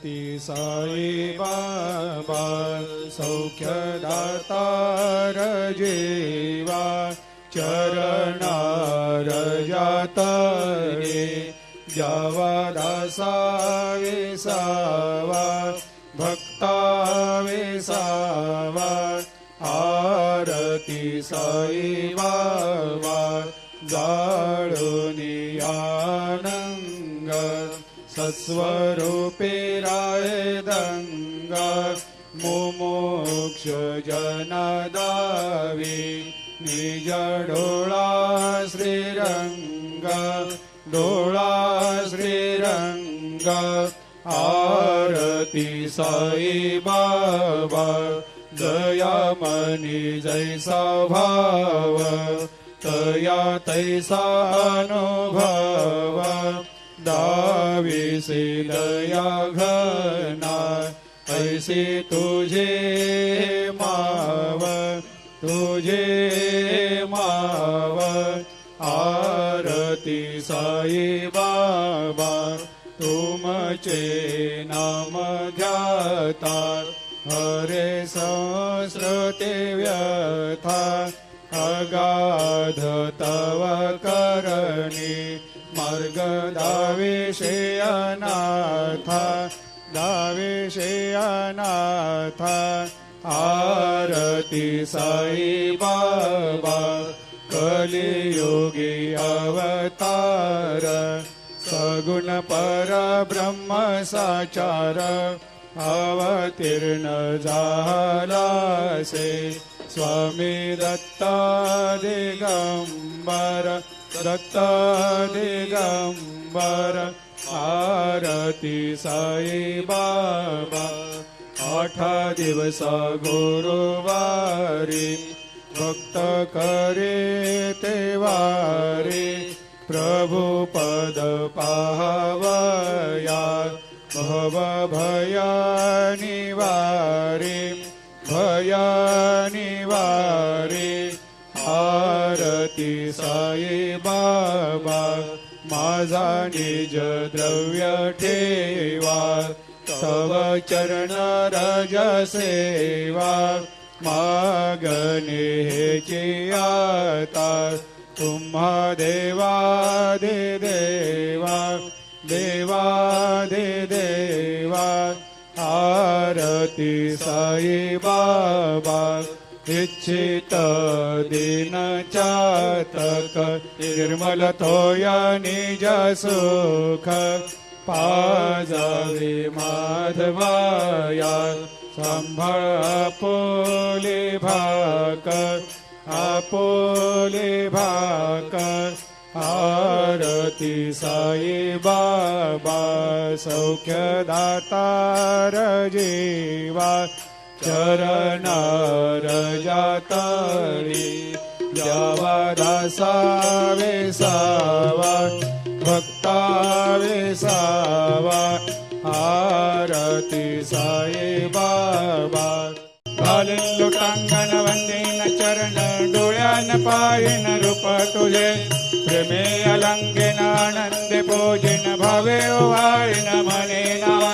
ती साई बाबा सौख्यदातार जीवा चरणार जातरे जावा दासा विसावा भक्ता विसावा आरती साई बाबा जाळूनी आनंग सस्वरूपे राय दंग मुमुक्ष जनदावी निज डोळा श्रीरंग डोळा श्रीरंग आरती साई बाबा दयामनी जैसा भाव तया तैसा अनुभव दाविसे दया घना ऐसे तुझे माव तुझे माव आरती साई बाबा तुमचे नाम ध्याता हरे संस्कृते व्यथा अगाध तव करणी मार्ग दाविषे अनाथा दाविषे अनाथा आरती साई बाबा कलियुगी अवतार सगुण परब्रह्म साचार अवतीर्ण झालासे स्वामी दत्ता दिगंबर दत्ता दिगंबर आरती साई बाबा 8 दिवस गुरुवारी भक्त करे तेवारी प्रभु पद पाहवया भव भया निवारी भया निवारी आरती साई बाबा माझा निज द्रव्य ठेवा तव चरण रज सेवा मागणे हेची आता तुम्हा देवादि देवा देवादि देवा आरती साई बाबा इच्छित दिन चातक निर्मल तोया निज सुख पाजावे माधवाया सांभाळ आपोले भाकर आरती साई बाबा सौख्यदातार जीवा चरणार जातरी जावा दासा विसावा भक्ता विसावा आरती साई बाबा घालीन लोटांगण वंदीन चरण डोळ्यान पायन रूप तुझे प्रेमे अलंगेन आनंदे पूजिन भावे ओवाळीन मने नावा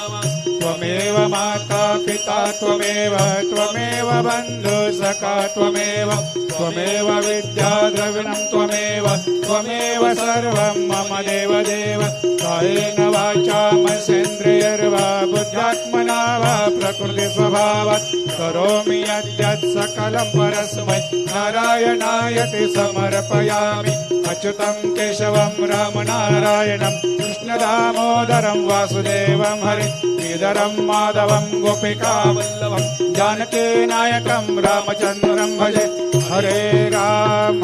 त्वमेव माता पिता त्वमेव त्वमेव बंधु सखा त्वमेव त्वमेव विद्या द्रविणं त्वमेव त्वमेव सर्वं मम देव देव कायेन वाचा मनसेन्द्रियर्वा बुद्ध्यात्मना वा प्रकृति स्वभावात् करोमि यद्यत् सकलं परस्मै नारायणायति समर्पयामि अच्युतं केशवं रामनारायणं कृष्णदामोदरं वासुदेवं हरि श्रीधरं माधवं गोपिकावल्लभं जानकीनायकं रामचन्द्रं भजे हरे राम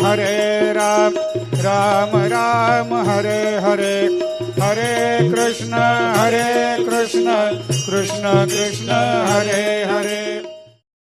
राम राम हरे हरे हरे कृष्ण कृष्ण कृष्ण हरे हरे।